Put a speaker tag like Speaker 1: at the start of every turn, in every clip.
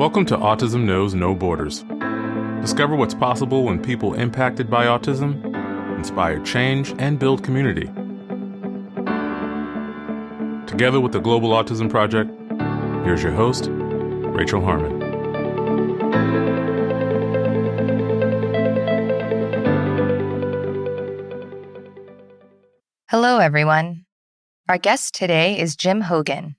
Speaker 1: Welcome to Autism Knows No Borders. Discover what's possible when people impacted by autism inspire change and build community. Together with the Global Autism Project, here's your host, Rachel Harmon.
Speaker 2: Hello, everyone. Our guest today is Jim Hogan.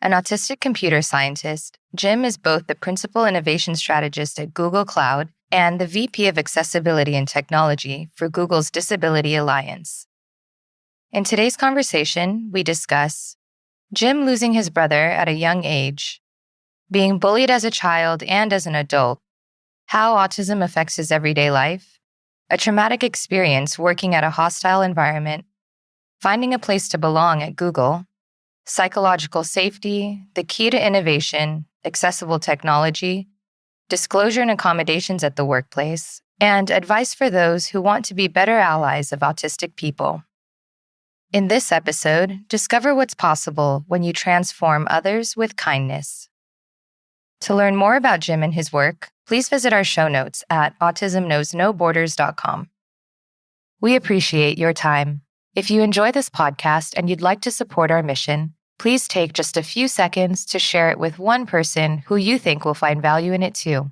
Speaker 2: An autistic computer scientist, Jim is both the Principal Innovation Strategist at Google Cloud and the VP of Accessibility and Technology for Google's Disability Alliance. In today's conversation, we discuss Jim losing his brother at a young age, being bullied as a child and as an adult, how autism affects his everyday life, a traumatic experience working at a hostile environment, finding a place to belong at Google, psychological safety, the key to innovation, accessible technology, disclosure and accommodations at the workplace, and advice for those who want to be better allies of autistic people. In this episode, discover what's possible when you transform others with kindness. To learn more about Jim and his work, please visit our show notes at autismknowsnoborders.com. We appreciate your time. If you enjoy this podcast and you'd like to support our mission, please take just a few seconds to share it with one person who you think will find value in it too.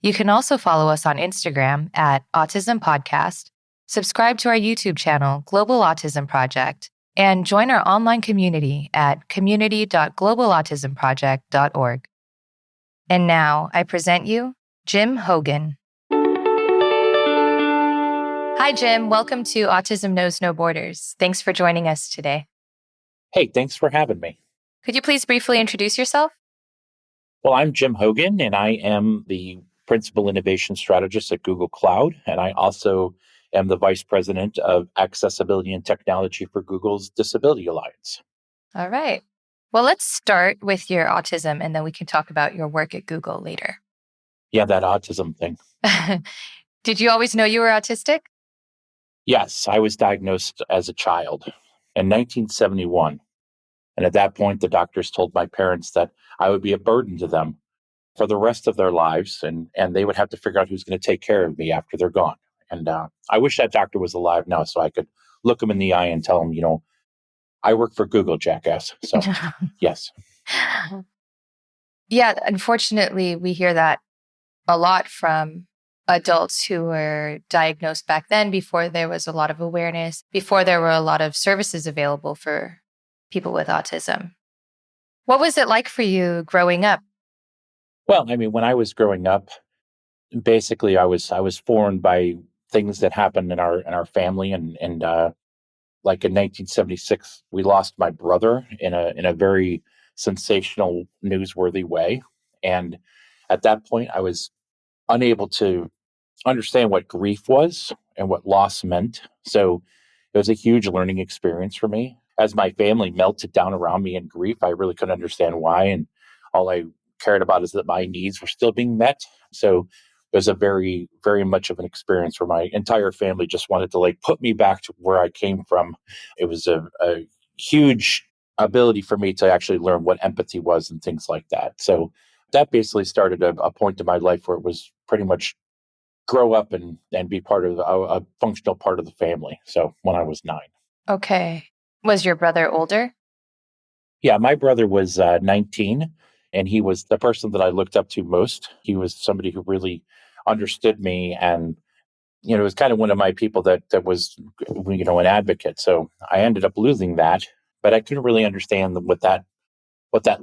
Speaker 2: You can also follow us on Instagram at Autism Podcast, subscribe to our YouTube channel, Global Autism Project, and join our online community at community.globalautismproject.org. And now I present you Jim Hogan. Hi, Jim. Welcome to Autism Knows No Borders. Thanks for joining us today.
Speaker 3: Hey, thanks for having me.
Speaker 2: Could you please briefly introduce yourself?
Speaker 3: Well, I'm Jim Hogan, and I am the Principal Innovation Strategist at Google Cloud, and I also am the Vice President of Accessibility and Technology for Google's Disability Alliance.
Speaker 2: All right. Well, let's start with your autism, and then we can talk about your work at Google later.
Speaker 3: Yeah, that autism thing.
Speaker 2: Did you always know you were autistic?
Speaker 3: Yes, I was diagnosed as a child in 1971. And at that point, the doctors told my parents that I would be a burden to them for the rest of their lives, and they would have to figure out who's going to take care of me after they're gone. And I wish that doctor was alive now so I could look him in the eye and tell him, I work for Google, jackass. So, yes.
Speaker 2: Yeah, unfortunately, we hear that a lot from adults who were diagnosed back then before there was a lot of awareness, before there were a lot of services available for people with autism. What was it like for you growing up?
Speaker 3: Well, when I was growing up, basically I was formed by things that happened in our family, and like in 1976, we lost my brother in a very sensational, newsworthy way, and at that point, I was unable to understand what grief was and what loss meant. So it was a huge learning experience for me. As my family melted down around me in grief, I really couldn't understand why. And all I cared about is that my needs were still being met. So it was a very, very much of an experience where my entire family just wanted to put me back to where I came from. It was a huge ability for me to actually learn what empathy was and things like that. So that basically started a point in my life where it was pretty much grow up and be part of a functional part of the family. So when I was 9.
Speaker 2: Okay. Was your brother older?
Speaker 3: Yeah, my brother was 19, and he was the person that I looked up to most. He was somebody who really understood me, and it was kind of one of my people that was an advocate. So I ended up losing that, but I couldn't really understand what that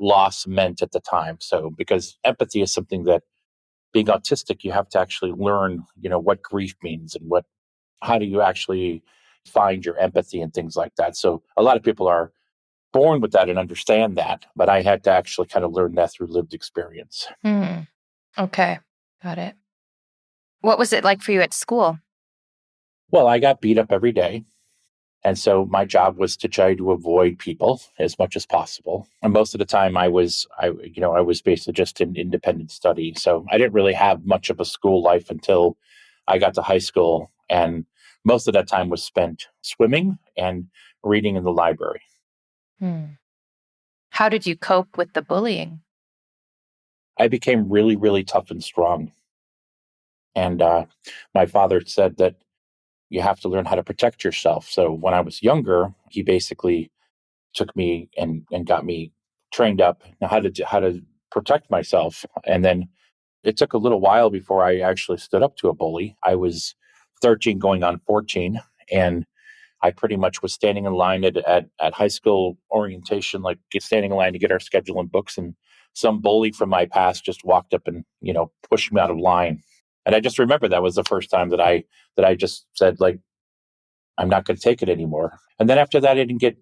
Speaker 3: loss meant at the time. So because empathy is something that, being autistic, you have to actually learn, what grief means and how do you actually find your empathy and things like that. So a lot of people are born with that and understand that, but I had to actually kind of learn that through lived experience.
Speaker 2: Okay, got it. What was it like for you at school?
Speaker 3: Well, I got beat up every day. And so my job was to try to avoid people as much as possible. And most of the time I was basically just in independent study. So I didn't really have much of a school life until I got to high school. And most of that time was spent swimming and reading in the library.
Speaker 2: How did you cope with the bullying?
Speaker 3: I became really, really tough and strong. And my father said that you have to learn how to protect yourself. So when I was younger, he basically took me and got me trained up on how to protect myself. And then it took a little while before I actually stood up to a bully. I was 13 going on 14, and I pretty much was standing in line at high school orientation, like standing in line to get our schedule and books. And some bully from my past just walked up and, pushed me out of line. And I just remember that was the first time that I just said, like, I'm not going to take it anymore. And then after that, I didn't get,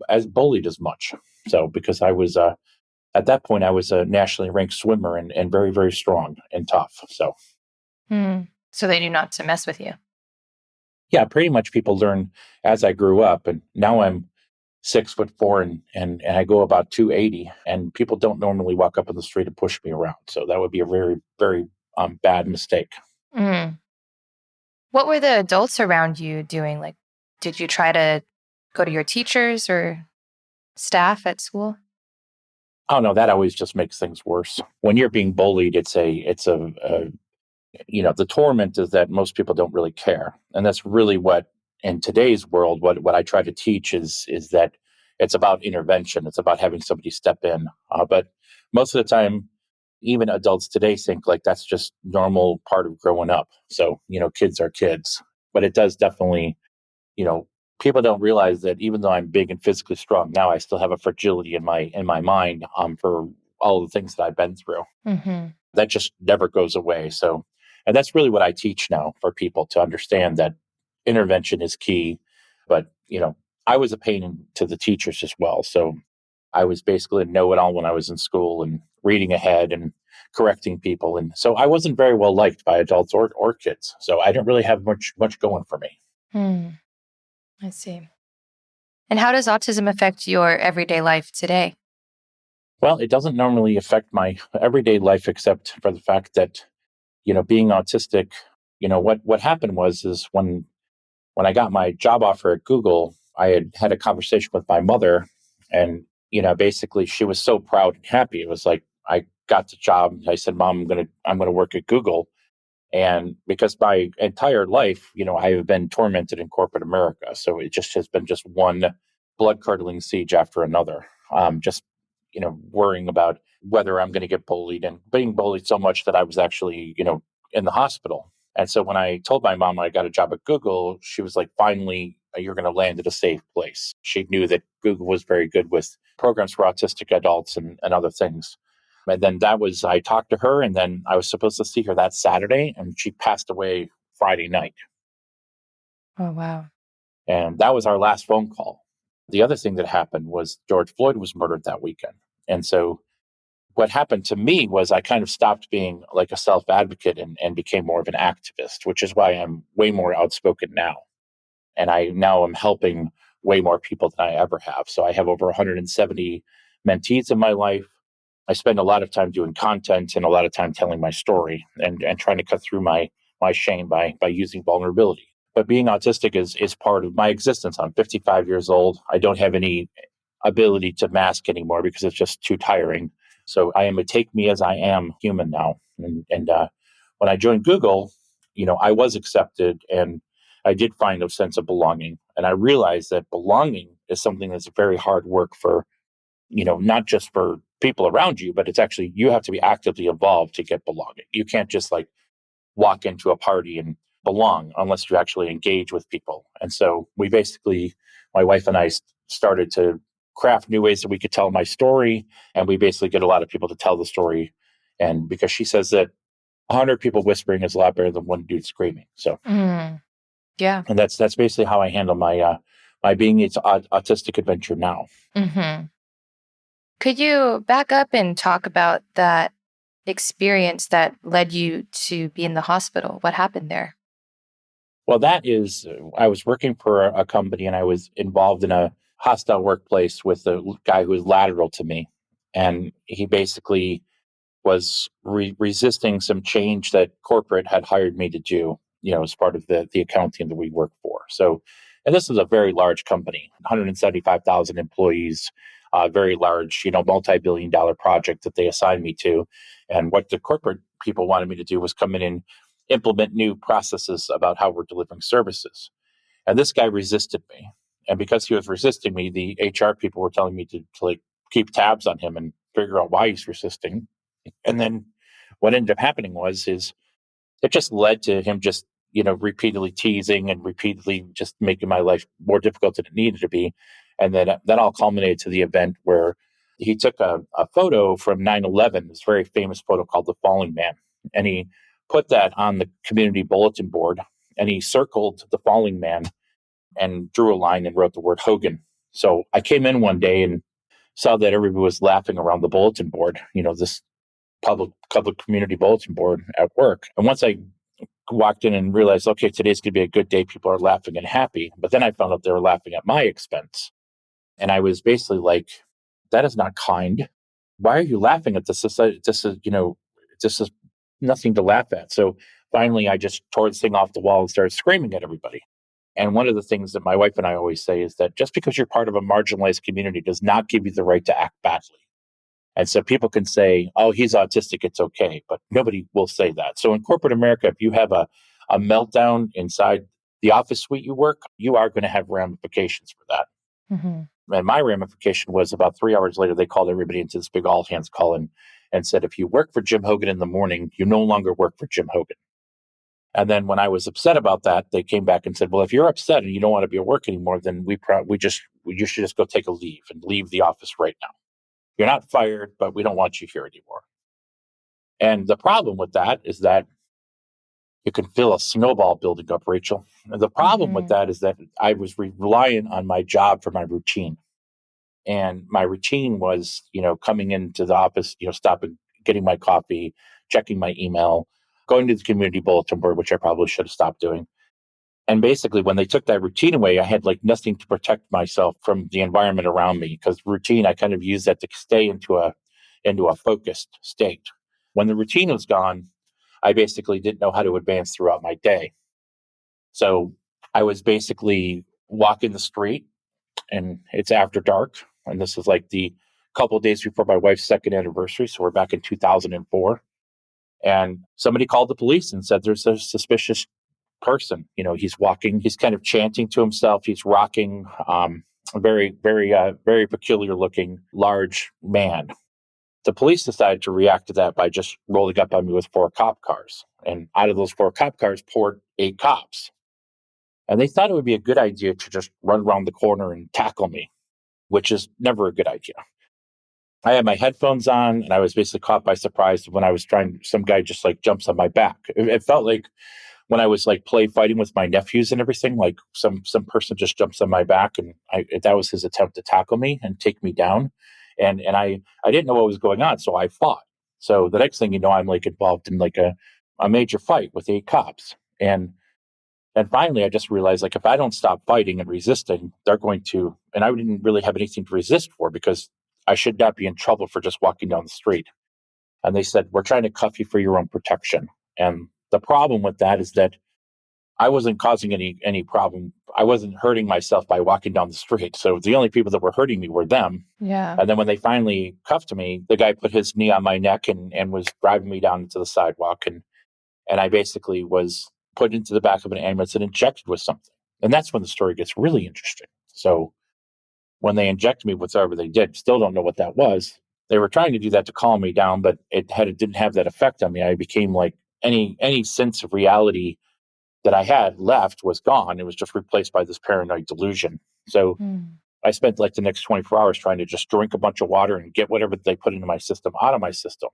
Speaker 3: as bullied as much. So because I was, at that point, I was a nationally ranked swimmer and very, very strong and tough. So,
Speaker 2: So they knew not to mess with you.
Speaker 3: yeah, pretty much people learn as I grew up. And now I'm 6'4" and I go about 280. And people don't normally walk up in the street and push me around. So that would be a very, very bad mistake.
Speaker 2: Mm. What were the adults around you doing? Like, did you try to go to your teachers or staff at school?
Speaker 3: Oh no, that always just makes things worse. When you're being bullied, the torment is that most people don't really care. And that's really what, in today's world, what I try to teach is that it's about intervention. It's about having somebody step in. But most of the time, even adults today think like that's just normal part of growing up. So, kids are kids, but it does definitely, you know, people don't realize that even though I'm big and physically strong now, I still have a fragility in my mind, for all the things that I've been through.
Speaker 2: Mm-hmm.
Speaker 3: That just never goes away. So, and that's really what I teach now for people to understand that intervention is key. But, I was a pain to the teachers as well. So I was basically a know-it-all when I was in school and reading ahead and correcting people. And so I wasn't very well liked by adults or kids. So I didn't really have much going for me.
Speaker 2: I see. And how does autism affect your everyday life today?
Speaker 3: Well, it doesn't normally affect my everyday life except for the fact that, being autistic, what happened is when I got my job offer at Google, I had a conversation with my mother, and basically she was so proud and happy. It was like I got the job. I said, "Mom, I'm gonna work at Google," and because my entire life, I have been tormented in corporate America, so it just has been just one blood curdling siege after another. Just worrying about whether I'm going to get bullied and being bullied so much that I was actually in the hospital. And so when I told my mom I got a job at Google, she was like, finally, you're going to land at a safe place. She knew that Google was very good with programs for autistic adults and other things. And then I talked to her, and then I was supposed to see her that Saturday, and she passed away Friday night.
Speaker 2: Oh, wow.
Speaker 3: And that was our last phone call. The other thing that happened was George Floyd was murdered that weekend. And so what happened to me was I kind of stopped being like a self-advocate and became more of an activist, which is why I'm way more outspoken now. And I now am helping way more people than I ever have. So I have over 170 mentees in my life. I spend a lot of time doing content and a lot of time telling my story and trying to cut through my shame by using vulnerability. But being autistic is part of my existence. I'm 55 years old. I don't have any ability to mask anymore because it's just too tiring. So I am a take me as I am human now. And when I joined Google, I was accepted and I did find a sense of belonging. And I realized that belonging is something that's very hard work for, not just for people around you, but it's actually, you have to be actively involved to get belonging. You can't just like walk into a party and belong unless you actually engage with people. And so my wife and I started to craft new ways that we could tell my story. And we basically get a lot of people to tell the story. And because she says that 100 people whispering is a lot better than one dude screaming. So,
Speaker 2: Yeah.
Speaker 3: and that's basically how I handle my being its autistic adventure now.
Speaker 2: Mm-hmm. Could you back up and talk about that experience that led you to be in the hospital? What happened there?
Speaker 3: Well, I was working for a company and I was involved in a hostile workplace with a guy who was lateral to me. And he basically was resisting some change that corporate had hired me to do, as part of the accounting that we work for. So, and this is a very large company, 175,000 employees, very large, multi-billion-dollar project that they assigned me to. And what the corporate people wanted me to do was come in and implement new processes about how we're delivering services. And this guy resisted me. And because he was resisting me, the HR people were telling me to like keep tabs on him and figure out why he's resisting. And then what ended up happening is it just led to him just, repeatedly teasing and repeatedly just making my life more difficult than it needed to be. And then that all culminated to the event where he took a photo from 9/11, this very famous photo called The Falling Man. And he put that on the community bulletin board and he circled the falling man and drew a line and wrote the word Hogan. So I came in one day and saw that everybody was laughing around the bulletin board, this public community bulletin board at work. And once I walked in and realized, okay, today's going to be a good day, people are laughing and happy. But then I found out they were laughing at my expense. And I was basically like, that is not kind. Why are you laughing at this? This is nothing to laugh at. So finally, I just tore this thing off the wall and started screaming at everybody. And one of the things that my wife and I always say is that just because you're part of a marginalized community does not give you the right to act badly. And so people can say, oh, he's autistic, it's okay. But nobody will say that. So in corporate America, if you have a meltdown inside the office suite you work, you are going to have ramifications for that. Mm-hmm. And my ramification was about 3 hours later, they called everybody into this big all hands call and said, if you work for Jim Hogan in the morning, you no longer work for Jim Hogan. And then when I was upset about that, they came back and said, well, if you're upset and you don't want to be at work anymore, then you should just go take a leave and leave the office right now. You're not fired, but we don't want you here anymore. And the problem with that is that you can feel a snowball building up, Rachel. And the problem with that is that I was relying on my job for my routine. And my routine was, coming into the office, stopping, getting my coffee, checking my email, going to the community bulletin board, which I probably should have stopped doing. And basically, when they took that routine away, I had like nothing to protect myself from the environment around me because routine, I kind of used that to stay into a focused state. When the routine was gone, I basically didn't know how to advance throughout my day. So I was basically walking the street and it's after dark. And this is like the couple of days before my wife's second anniversary. So we're back in 2004. And somebody called the police and said there's a suspicious person. He's walking, he's kind of chanting to himself. He's rocking a very, very, very peculiar looking large man. The police decided to react to that by just rolling up on me with 4 cop cars. And out of those 4 cop cars poured 8 cops. And they thought it would be a good idea to just run around the corner and tackle me, which is never a good idea. I had my headphones on and I was basically caught by surprise when I was some guy just like jumps on my back. It felt like when I was like play fighting with my nephews and everything, like some person just jumps on my back and that was his attempt to tackle me and take me down. And I didn't know what was going on. So I fought. So the next thing you know, I'm like involved in like a major fight with 8 cops. And finally, I just realized like if I don't stop fighting and resisting, they're going to, and I didn't really have anything to resist for because I should not be in trouble for just walking down the street. And they said, we're trying to cuff you for your own protection. And the problem with that is that I wasn't causing any problem. I wasn't hurting myself by walking down the street. So the only people that were hurting me were them.
Speaker 2: Yeah.
Speaker 3: And then when they finally cuffed me, the guy put his knee on my neck and was driving me down to the sidewalk. And I basically was put into the back of an ambulance and injected with something. And that's when the story gets really interesting. So when they injected me with whatever they did, still don't know what that was. They were trying to do that to calm me down, but it didn't have that effect on me. I became like any sense of reality that I had left was gone. It was just replaced by this paranoid delusion. So I spent like the next 24 hours trying to just drink a bunch of water and get whatever they put into my system out of my system.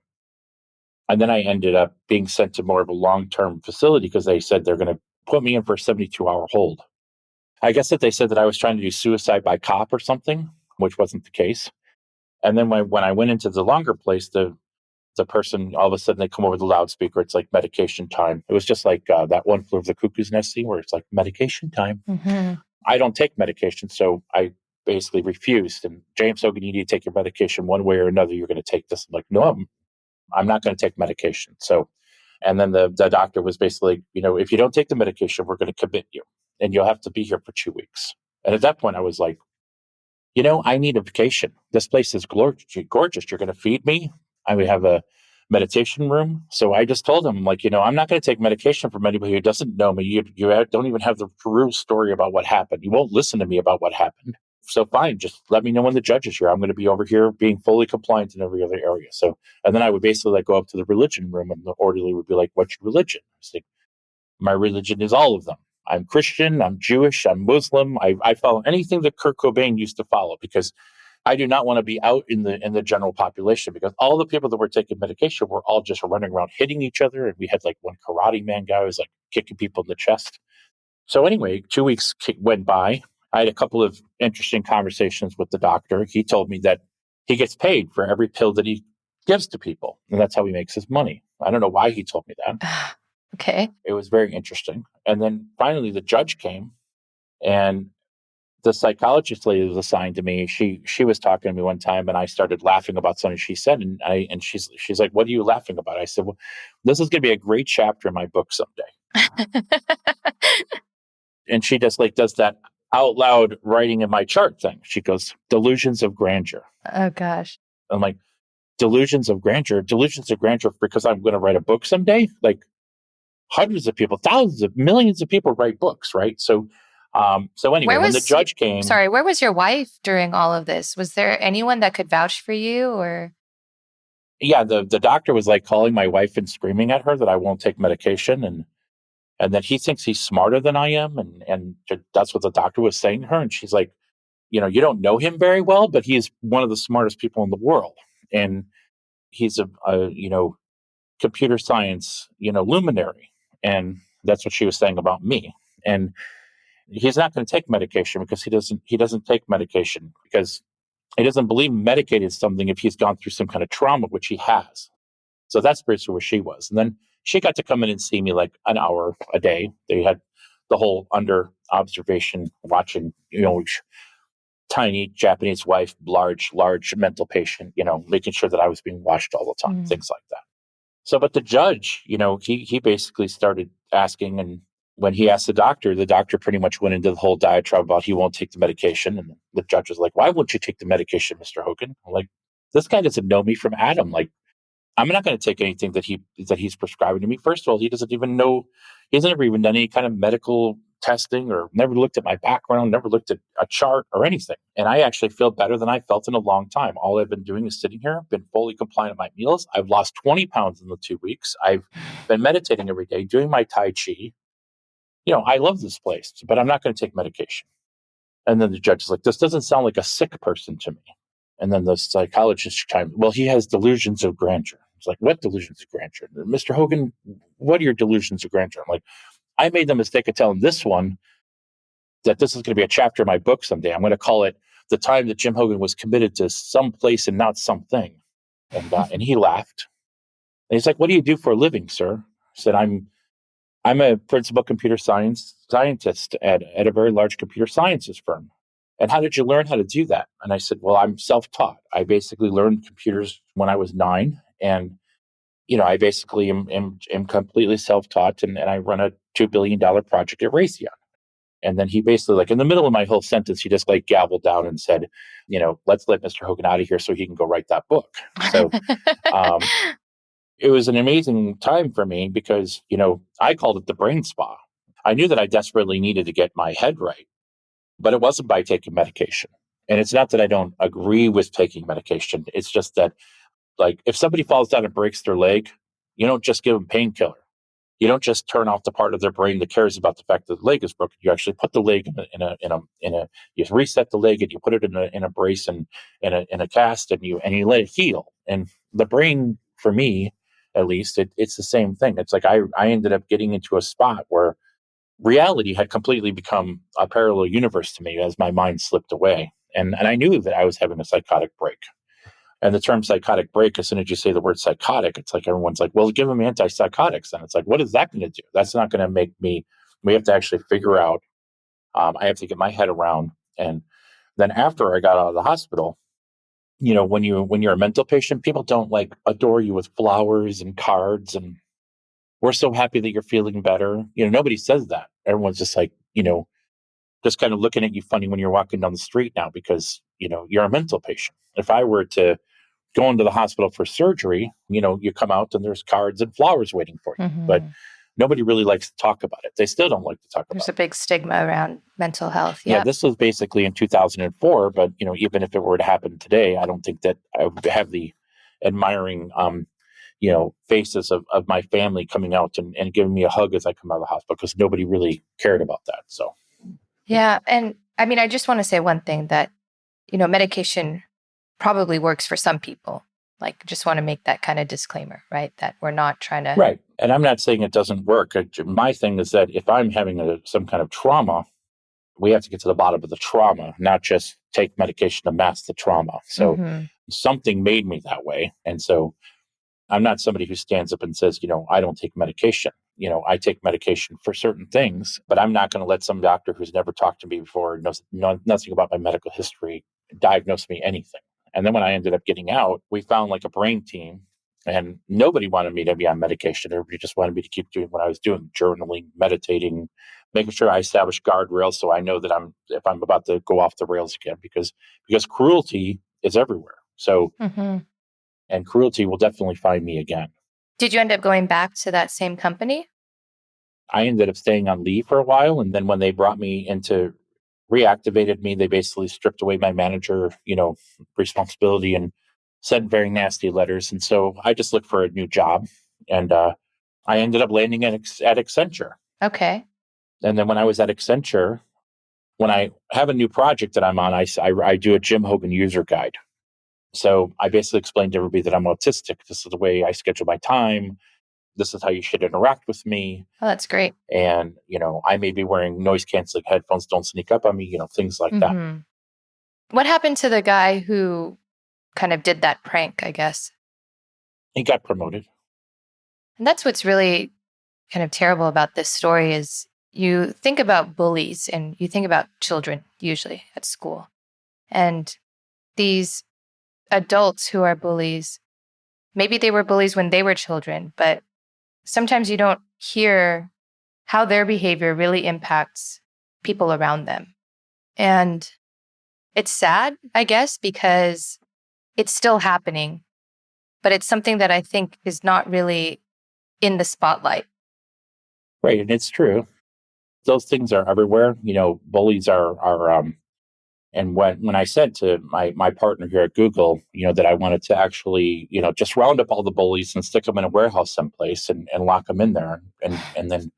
Speaker 3: And then I ended up being sent to more of a long-term facility because they said they're going to put me in for a 72-hour hold. I guess that they said that I was trying to do suicide by cop or something, which wasn't the case. And then when I went into the longer place, the person, all of a sudden they come over the loudspeaker. It's like medication time. It was just like that One Flew Over the Cuckoo's Nest scene where it's like medication time. Mm-hmm. I don't take medication, so I basically refused. And James Hogan, you need to take your medication one way or another. You're going to take this. I'm like, no, I'm not going to take medication. So, and then the doctor was basically, if you don't take the medication, we're going to commit you and you'll have to be here for 2 weeks. And at that point I was like, I need a vacation. This place is gorgeous. You're going to feed me. I would have a meditation room. So I just told him, like, I'm not going to take medication from anybody who doesn't know me. You don't even have the real story about what happened. You won't listen to me about what happened. So fine, just let me know when the judge is here. I'm going to be over here being fully compliant in every other area. So, and then I would basically like go up to the religion room, and the orderly would be like, "What's your religion?" I was like, "My religion is all of them. I'm Christian, I'm Jewish, I'm Muslim. I follow anything that Kurt Cobain used to follow, because I do not want to be out in the general population, because all the people that were taking medication were all just running around hitting each other. And we had like one karate man guy who was like kicking people in the chest. So anyway, 2 weeks went by. I had a couple of interesting conversations with the doctor. He told me that he gets paid for every pill that he gives to people, and that's how he makes his money. I don't know why he told me that.
Speaker 2: Okay.
Speaker 3: It was very interesting. And then finally the judge came, and the psychologist lady was assigned to me. She was talking to me one time, and I started laughing about something she said, and she's like, "What are you laughing about?" I said, "Well, this is going to be a great chapter in my book someday." And she just like does that out loud writing in my chart thing. She goes, "Delusions of grandeur."
Speaker 2: Oh gosh.
Speaker 3: I'm like, delusions of grandeur because I'm going to write a book someday. Like, hundreds of people, thousands of millions of people write books, right? So anyway, when the judge came,
Speaker 2: where was your wife during all of this? Was there anyone that could vouch for you, or?
Speaker 3: Yeah, the doctor was like calling my wife and screaming at her that I won't take medication, and that he thinks he's smarter than I am, and that's what the doctor was saying to her. And she's like, you don't know him very well, but he's one of the smartest people in the world, and he's a computer science luminary, and that's what she was saying about me. And he's not going to take medication because he doesn't take medication because he doesn't believe medicated something if he's gone through some kind of trauma, which he has. So that's basically where she was. And then she got to come in and see me like an hour a day. They had the whole under observation, watching, tiny Japanese wife, large mental patient, making sure that I was being watched all the time, things like that. So, but the judge, he basically started asking, and when he asked the doctor pretty much went into the whole diatribe about he won't take the medication. And the judge was like, "Why won't you take the medication, Mr. Hogan?" I'm like, this guy doesn't know me from Adam. Like, I'm not going to take anything that he's prescribing to me. First of all, he doesn't even know, he hasn't ever even done any kind of medical testing, or never looked at my background, never looked at a chart or anything. And I actually feel better than I felt in a long time. All I've been doing is sitting here, been fully compliant at my meals. I've lost 20 pounds in the 2 weeks. I've been meditating every day, doing my Tai Chi. I love this place, but I'm not going to take medication. And then the judge is like, "This doesn't sound like a sick person to me." And then the psychologist chimed, "Well, he has delusions of grandeur." It's like, "What delusions of grandeur? Mr. Hogan, what are your delusions of grandeur?" I'm like, "I made the mistake of telling this one that this is going to be a chapter in my book someday. I'm going to call it The Time That Jim Hogan Was Committed to Some Place and Not Something." And he laughed. And he's like, "What do you do for a living, sir?" I said, I'm a principal computer scientist at a very large computer sciences firm. "And how did you learn how to do that?" And I said, "Well, I'm self-taught. I basically learned computers when I was 9. And, I basically am completely self-taught. And I run a $2 billion project at Raytheon." And then he basically, like in the middle of my whole sentence, he just like gabbled down and said, "Let's let Mr. Hogan out of here so he can go write that book." So, it was an amazing time for me because, I called it the brain spa. I knew that I desperately needed to get my head right, but it wasn't by taking medication. And it's not that I don't agree with taking medication. It's just that, like, if somebody falls down and breaks their leg, you don't just give them painkiller. You don't just turn off the part of their brain that cares about the fact that the leg is broken. You actually put the leg you reset the leg, and you put it in a brace and in a cast, and you let it heal. And the brain, for me, at least, it's the same thing. It's like I ended up getting into a spot where reality had completely become a parallel universe to me as my mind slipped away. And I knew that I was having a psychotic break. And the term psychotic break, as soon as you say the word psychotic, it's like everyone's like, "Well, give them antipsychotics." And it's like, what is that going to do? That's not going to make me, we have to actually figure out, I have to get my head around. And then after I got out of the hospital, when you're a mental patient, people don't like adore you with flowers and cards and "We're so happy that you're feeling better." Nobody says that. Everyone's just like, just kind of looking at you funny when you're walking down the street now because, you're a mental patient. If I were to going to the hospital for surgery, you come out and there's cards and flowers waiting for you. But nobody really likes to talk about it. They still don't like to talk about it.
Speaker 2: There's a big stigma around mental health.
Speaker 3: Yeah, this was basically in 2004, but even if it were to happen today, I don't think that I would have the admiring faces of my family coming out and giving me a hug as I come out of the hospital, because nobody really cared about that. So
Speaker 2: yeah, and I mean, I just want to say one thing, that medication probably works for some people. Like, just want to make that kind of disclaimer, right? That we're not trying to...
Speaker 3: Right. And I'm not saying it doesn't work. My thing is that if I'm having some kind of trauma, we have to get to the bottom of the trauma, not just take medication to mask the trauma. So something made me that way. And so I'm not somebody who stands up and says, I don't take medication. I take medication for certain things, but I'm not going to let some doctor who's never talked to me before, knows nothing about my medical history, diagnose me anything. And then when I ended up getting out, we found like a brain team, and nobody wanted me to be on medication. Everybody just wanted me to keep doing what I was doing, journaling, meditating, making sure I establish guardrails so I know that if I'm about to go off the rails again, because cruelty is everywhere. So, and cruelty will definitely find me again.
Speaker 2: Did you end up going back to that same company?
Speaker 3: I ended up staying on leave for a while. And then when they brought me reactivated me, they basically stripped away my manager, responsibility and sent very nasty letters. And so I just looked for a new job, and I ended up landing at Accenture.
Speaker 2: Okay.
Speaker 3: And then when I was at Accenture, when I have a new project that I'm on, I do a Jim Hogan user guide. So I basically explained to everybody that I'm autistic. This is the way I schedule my time. This is how you should interact with me.
Speaker 2: Oh, that's great.
Speaker 3: And, I may be wearing noise canceling headphones. Don't sneak up on me, things like that.
Speaker 2: What happened to the guy who kind of did that prank, I guess?
Speaker 3: He got promoted.
Speaker 2: And that's what's really kind of terrible about this story is you think about bullies and you think about children, usually at school. And these adults who are bullies, maybe they were bullies when they were children, but sometimes you don't hear how their behavior really impacts people around them. And it's sad, I guess, because it's still happening, but it's something that I think is not really in the spotlight.
Speaker 3: Right. And it's true. Those things are everywhere. Bullies are and when I said to my partner here at Google, that I wanted to actually, just round up all the bullies and stick them in a warehouse someplace and lock them in there. And then,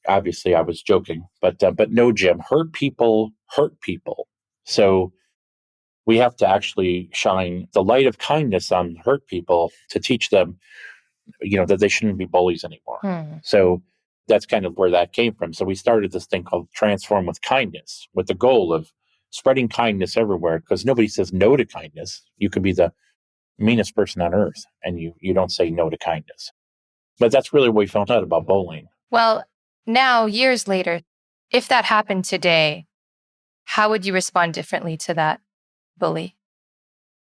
Speaker 3: obviously I was joking, but no, Jim, hurt people hurt people. So we have to actually shine the light of kindness on hurt people to teach them, that they shouldn't be bullies anymore. So that's kind of where that came from. So we started this thing called Transform with Kindness, with the goal of spreading kindness everywhere, because nobody says no to kindness. You could be the meanest person on earth and you don't say no to kindness. But that's really what we found out about bullying.
Speaker 2: Well, now, years later, if that happened today, how would you respond differently to that bully?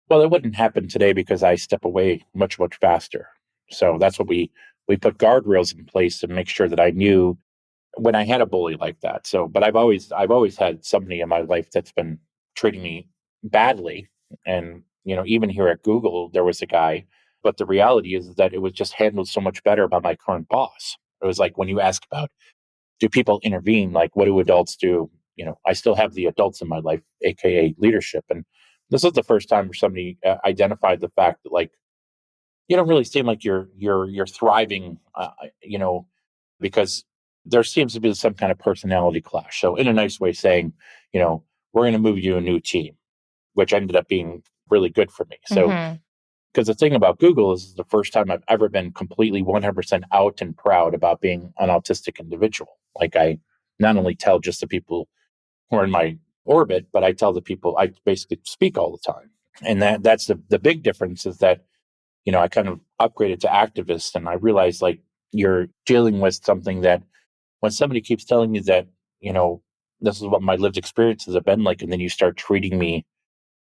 Speaker 3: Well, it wouldn't happen today because I step away much, much faster. So that's what we put guardrails in place to make sure that I knew when I had a bully like that. So, but I've always had somebody in my life that's been treating me badly. And, even here at Google, there was a guy, but the reality is that it was just handled so much better by my current boss. It was like when you ask about, do people intervene? Like, what do adults do? I still have the adults in my life, AKA leadership. And this is the first time where somebody identified the fact that, like, you don't really seem like you're thriving, because there seems to be some kind of personality clash. So in a nice way saying, we're going to move you to a new team, which ended up being really good for me. So, because the thing about Google is the first time I've ever been completely 100% out and proud about being an autistic individual. Like, I not only tell just the people who are in my orbit, but I tell the people I basically speak all the time. And that's the big difference is that, I kind of upgraded to activist, and I realized, like, you're dealing with something that when somebody keeps telling me that, this is what my lived experiences have been like, and then you start treating me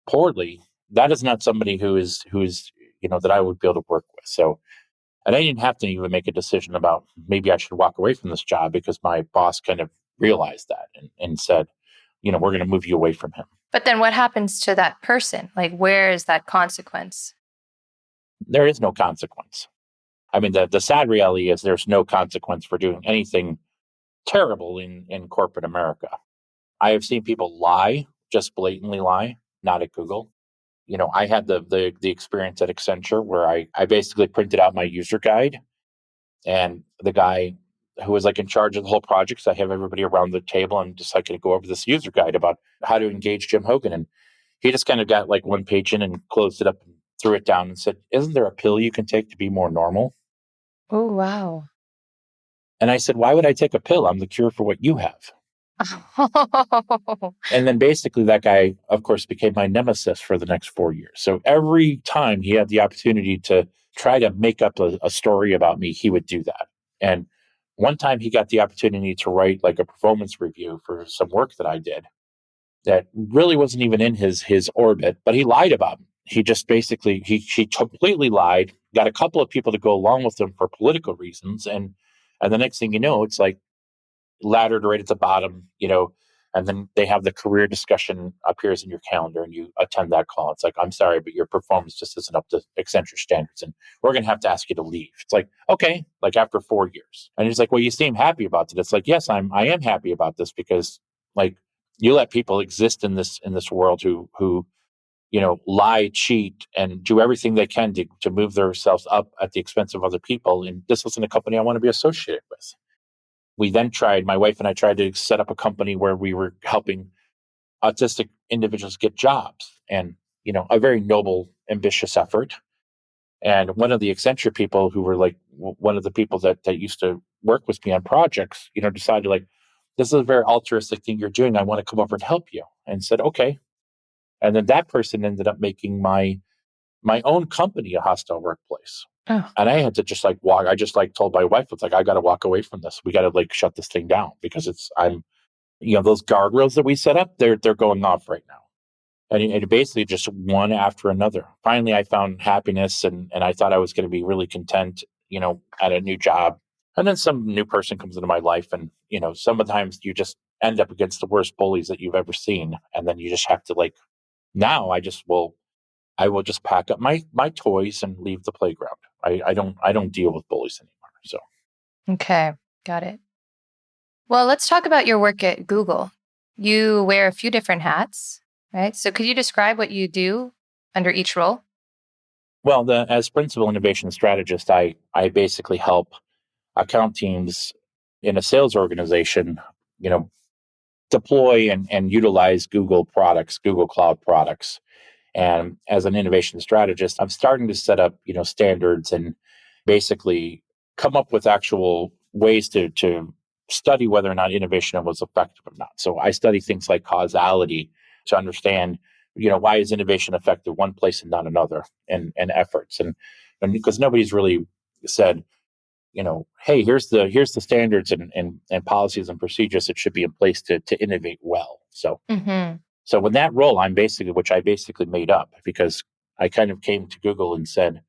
Speaker 3: poorly, that is not somebody who is, that I would be able to work with. So, and I didn't have to even make a decision about maybe I should walk away from this job, because my boss kind of realized that and said, we're going to move you away from him.
Speaker 2: But then what happens to that person? Like, where is that consequence?
Speaker 3: There is no consequence. I mean, the sad reality is there's no consequence for doing anything terrible in corporate America. I have seen people lie, just blatantly lie, not at Google. I had the experience at Accenture where I basically printed out my user guide, and the guy who was like in charge of the whole project, so I have everybody around the table and just like going to go over this user guide about how to engage Jim Hogan. And he just kind of got like one page in and closed it up and threw it down and said, "Isn't there a pill you can take to be more normal?"
Speaker 2: Oh, wow.
Speaker 3: And I said, "Why would I take a pill? I'm the cure for what you have." And then basically that guy, of course, became my nemesis for the next 4 years. So every time he had the opportunity to try to make up a story about me, he would do that. And one time he got the opportunity to write like a performance review for some work that I did that really wasn't even in his orbit, but he lied about me. He just basically he completely lied, got a couple of people to go along with him for political reasons, and the next thing you know, it's like laddered right at the bottom, and then they have the career discussion appears in your calendar and you attend that call. It's like, "I'm sorry, but your performance just isn't up to Accenture standards and we're going to have to ask you to leave." It's like, "Okay," like after 4 years. And he's like, "Well, you seem happy about it." It's like, "Yes, I am happy about this because like you let people exist in this world who lie, cheat, and do everything they can to move themselves up at the expense of other people. And this isn't a company I want to be associated with." We then my wife and I tried to set up a company where we were helping autistic individuals get jobs, and, a very noble, ambitious effort. And one of the Accenture people who were like one of the people that used to work with me on projects, decided like, "This is a very altruistic thing you're doing. I want to come over and help you." And said, "Okay." And then that person ended up making my own company a hostile workplace.
Speaker 2: Oh.
Speaker 3: And I had to just like walk. I just like told my wife, it's like, "I got to walk away from this. We got to like shut this thing down because those guardrails that we set up, they're going off right now." And it basically just one after another. Finally, I found happiness and I thought I was going to be really content, at a new job. And then some new person comes into my life and, sometimes you just end up against the worst bullies that you've ever seen. And then you just have to like, now I will just pack up my toys and leave the playground. I don't deal with bullies anymore. So
Speaker 2: Okay, got it. Well, let's talk about your work at Google. You wear a few different hats, right? So could you describe what you do under each role?
Speaker 3: well, as principal innovation strategist, I basically help account teams in a sales organization, you know, deploy and utilize Google products, Google Cloud products. And as an innovation strategist, I'm starting to set up, standards and basically come up with actual ways to study whether or not innovation was effective or not. So I study things like causality to understand, why is innovation effective one place and not another, and efforts. And because nobody's really said, "Hey, here's the standards and policies and procedures that should be in place to innovate well." So
Speaker 2: Mm-hmm.
Speaker 3: so when that role, which I basically made up because I kind of came to Google and said,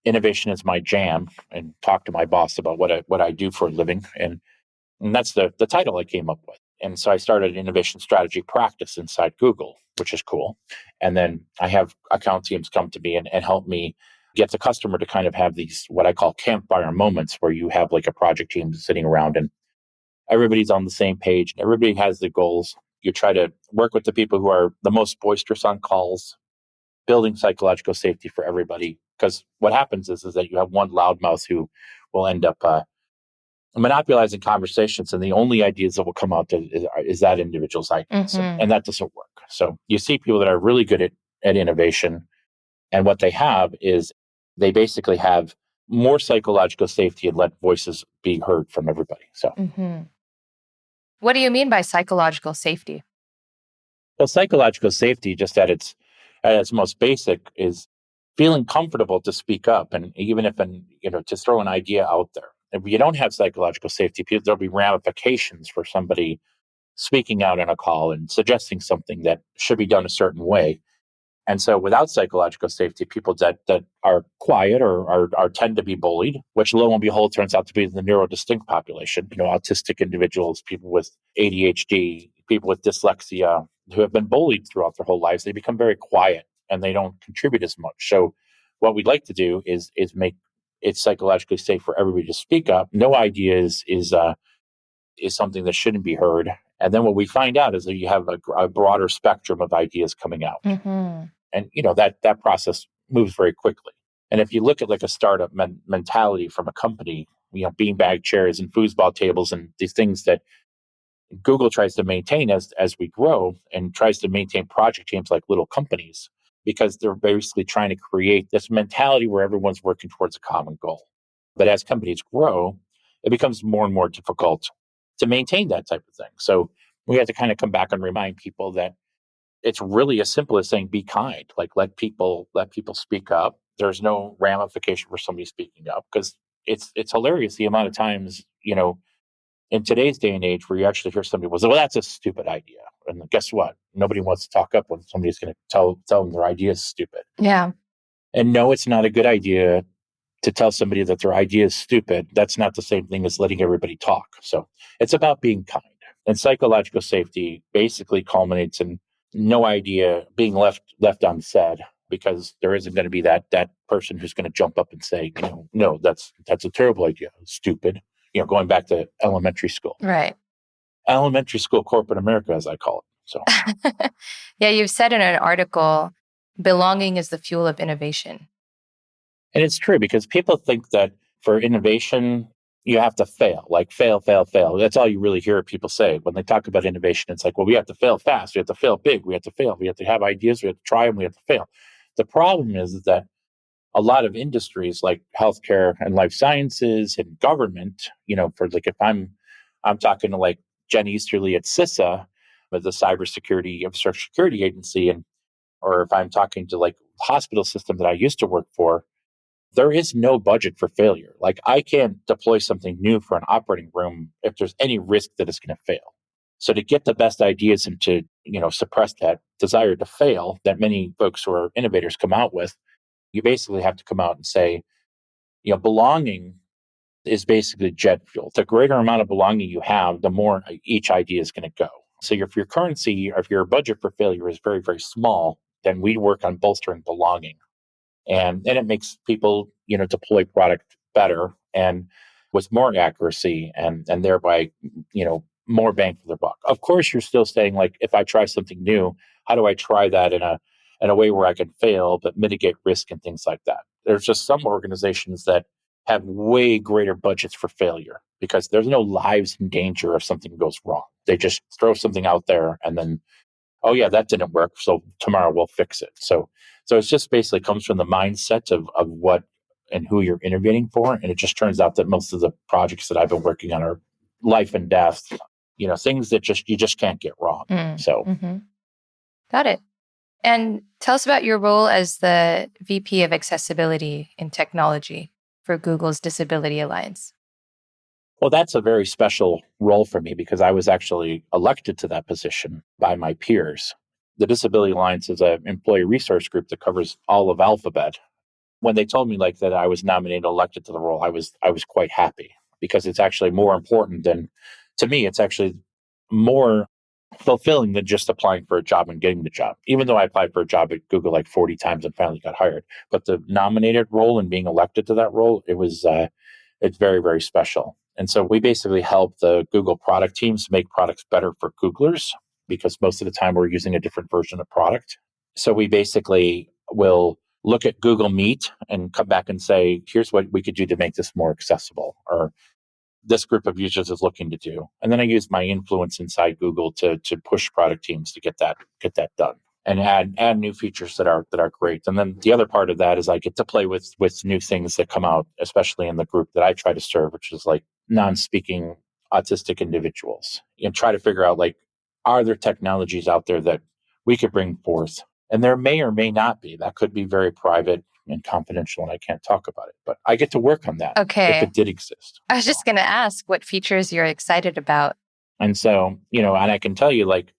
Speaker 3: innovation is my jam, and talked to my boss about what I do for a living, and that's the title I came up with. And so I started an innovation strategy practice inside Google, which is cool. And then I have account teams come to me and help me get the customer to kind of have these what I call campfire moments where you have like a project team sitting around and everybody's on the same page. Everybody has the goals. You try to work with the people who are the most boisterous on calls, building psychological safety for everybody. Because what happens is that you have one loudmouth who will end up monopolizing conversations, and the only ideas that will come out is that individual's ideas,
Speaker 2: Mm-hmm.
Speaker 3: and that doesn't work. So you see people that are really good at innovation, and what they have is they basically have more psychological safety and let voices be heard from everybody. So.
Speaker 2: Mm-hmm. What do you mean by psychological safety?
Speaker 3: Well, psychological safety, just at its most basic, is feeling comfortable to speak up, and even if to throw an idea out there. If you don't have psychological safety, there'll be ramifications for somebody speaking out on a call and suggesting something that should be done a certain way. And so, without psychological safety, people that are quiet or are tend to be bullied, which lo and behold turns out to be the neurodistinct population. Autistic individuals, people with ADHD, people with dyslexia who have been bullied throughout their whole lives, they become very quiet and they don't contribute as much. So what we'd like to do is make it psychologically safe for everybody to speak up. No idea is something that shouldn't be heard. And then what we find out is that you have a broader spectrum of ideas coming out.
Speaker 2: Mm-hmm.
Speaker 3: And, that process moves very quickly. And if you look at like a startup mentality from a company, beanbag chairs and foosball tables and these things that Google tries to maintain as we grow and tries to maintain project teams like little companies, because they're basically trying to create this mentality where everyone's working towards a common goal. But as companies grow, it becomes more and more difficult to maintain that type of thing. So we have to kind of come back and remind people that it's really as simple as saying, be kind, like let people speak up. There's no ramification for somebody speaking up, because it's hilarious the amount of times, in today's day and age where you actually hear somebody was, well, that's a stupid idea. And guess what? Nobody wants to talk up when somebody's going to tell them their idea is stupid.
Speaker 2: Yeah.
Speaker 3: And no, it's not a good idea to tell somebody that their idea is stupid. That's not the same thing as letting everybody talk. So it's about being kind. And psychological safety basically culminates in no idea being left unsaid, because there isn't going to be that person who's going to jump up and say, no, that's a terrible idea. It's stupid. Going back to elementary school.
Speaker 2: Right.
Speaker 3: Elementary school corporate America, as I call it. So
Speaker 2: yeah, you've said in an article, belonging is the fuel of innovation.
Speaker 3: And it's true, because people think that for innovation, you have to fail, like fail, fail, fail. That's all you really hear people say. When they talk about innovation, it's like, well, we have to fail fast. We have to fail big. We have to fail. We have to have ideas. We have to try them. We have to fail. The problem is that a lot of industries like healthcare and life sciences and government, for like, if I'm talking to like Jen Easterly at CISA, with the Cybersecurity Infrastructure Security Agency, or if I'm talking to like the hospital system that I used to work for, there is no budget for failure. Like, I can't deploy something new for an operating room if there's any risk that it's going to fail. So to get the best ideas and to, suppress that desire to fail that many folks who are innovators come out with, you basically have to come out and say, belonging is basically jet fuel. The greater amount of belonging you have, the more each idea is going to go. So if your currency, or if your budget for failure is very, very small, then we work on bolstering belonging. And then it makes people, deploy product better and with more accuracy, and thereby, more bang for their buck. Of course, you're still saying, like, if I try something new, how do I try that in a way where I can fail but mitigate risk and things like that? There's just some organizations that have way greater budgets for failure, because there's no lives in danger if something goes wrong. They just throw something out there and then, oh yeah, that didn't work, so tomorrow we'll fix it. So it's just basically comes from the mindset of what and who you're innovating for. And it just turns out that most of the projects that I've been working on are life and death, things that you just can't get wrong.
Speaker 2: Mm-hmm. Got it. And tell us about your role as the VP of Accessibility in Technology for Google's Disability Alliance.
Speaker 3: Well, that's a very special role for me, because I was actually elected to that position by my peers. The Disability Alliance is an employee resource group that covers all of Alphabet. When they told me like that I was nominated, elected to the role, I was quite happy, because it's actually more important than, to me, it's actually more fulfilling than just applying for a job and getting the job. Even though I applied for a job at Google like 40 times and finally got hired, but the nominated role and being elected to that role, it's very, very special. And so we basically help the Google product teams make products better for Googlers, because most of the time we're using a different version of product. So we basically will look at Google Meet and come back and say, here's what we could do to make this more accessible, or this group of users is looking to do. And then I use my influence inside Google to push product teams to get that done, and add new features that are great. And then the other part of that is I get to play with new things that come out, especially in the group that I try to serve, which is like non-speaking autistic individuals, and try to figure out, like, are there technologies out there that we could bring forth? And there may or may not be. That could be very private and confidential, and I can't talk about it, but I get to work on that.
Speaker 2: Okay.
Speaker 3: If it did exist.
Speaker 2: I was just going to ask what features you're excited about.
Speaker 3: And so, and I can tell you, like,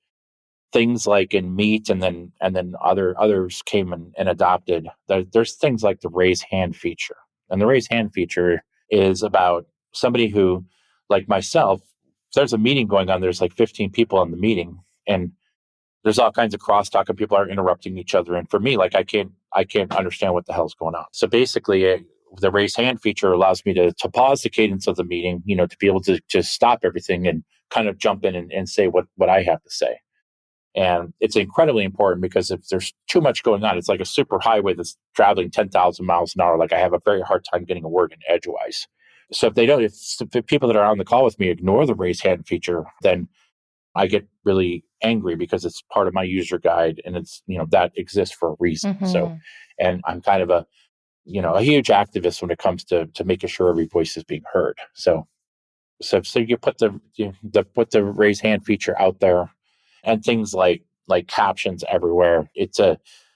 Speaker 3: things like in Meet, and then others came and adopted. There's things like the raise hand feature. And the raise hand feature is about somebody who, like myself, there's a meeting going on, there's like 15 people on the meeting, and there's all kinds of crosstalk and people are interrupting each other. And for me, like I can't understand what the hell's going on. So basically, the raise hand feature allows me to pause the cadence of the meeting, to be able to just stop everything and kind of jump in and say what I have to say. And it's incredibly important because if there's too much going on, it's like a super highway that's traveling 10,000 miles an hour. Like I have a very hard time getting a word in edgewise. So if the people that are on the call with me ignore the raise hand feature, then I get really angry because it's part of my user guide and it's, that exists for a reason.
Speaker 2: Mm-hmm.
Speaker 3: So, and I'm kind of a huge activist when it comes to making sure every voice is being heard. So you put put the raise hand feature out there, and things like captions everywhere. It's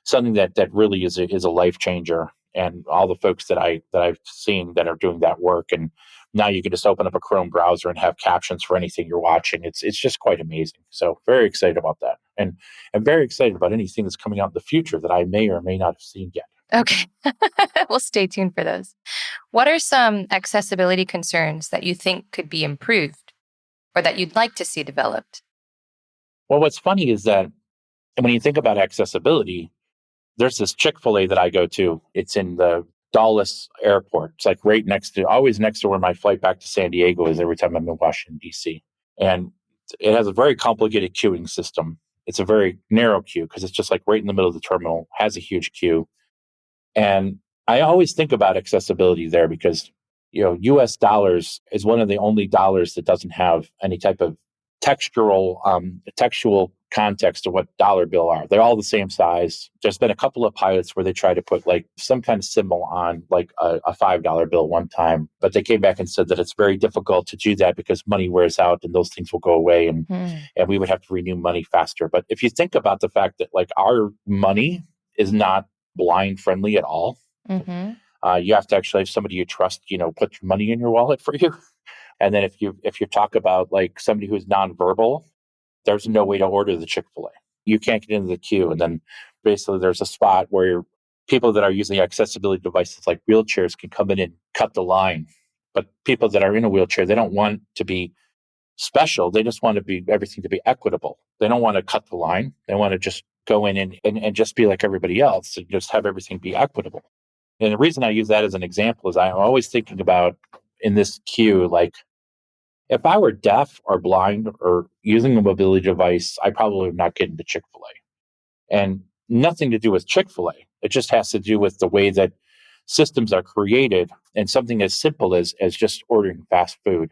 Speaker 3: something that really is a life changer. And all the folks that I've seen that are doing that work, and now you can just open up a Chrome browser and have captions for anything you're watching. It's just quite amazing. So very excited about that, and I'm very excited about anything that's coming out in the future that I may or may not have seen yet.
Speaker 2: Okay. We'll stay tuned for those. What are some accessibility concerns that you think could be improved or that you'd like to see developed?
Speaker 3: Well, what's funny is that when you think about accessibility, there's this Chick-fil-A that I go to. It's in the Dulles Airport. It's like always next to where my flight back to San Diego is every time I'm in Washington, D.C. And it has a very complicated queuing system. It's a very narrow queue because it's just like right in the middle of the terminal, has a huge queue. And I always think about accessibility there because, US dollars is one of the only dollars that doesn't have any type of textual context to what dollar bill are. They're all the same size. There's been a couple of pilots where they try to put like some kind of symbol on like a $5 bill one time, but they came back and said that it's very difficult to do that because money wears out and those things will go away and we would have to renew money faster. But if you think about the fact that like our money is not blind friendly at all, you have to actually have somebody you trust, put your money in your wallet for you. And then if you talk about like somebody who's nonverbal, there's no way to order the Chick-fil-A. You can't get into the queue. And then basically there's a spot where people that are using accessibility devices like wheelchairs can come in and cut the line. But people that are in a wheelchair, they don't want to be special. They just want everything to be equitable. They don't want to cut the line. They want to just go in and just be like everybody else and just have everything be equitable. And the reason I use that as an example is I'm always thinking about in this queue, like, if I were deaf or blind or using a mobility device, I probably would not get into Chick-fil-A. And nothing to do with Chick-fil-A. It just has to do with the way that systems are created and something as simple as just ordering fast food.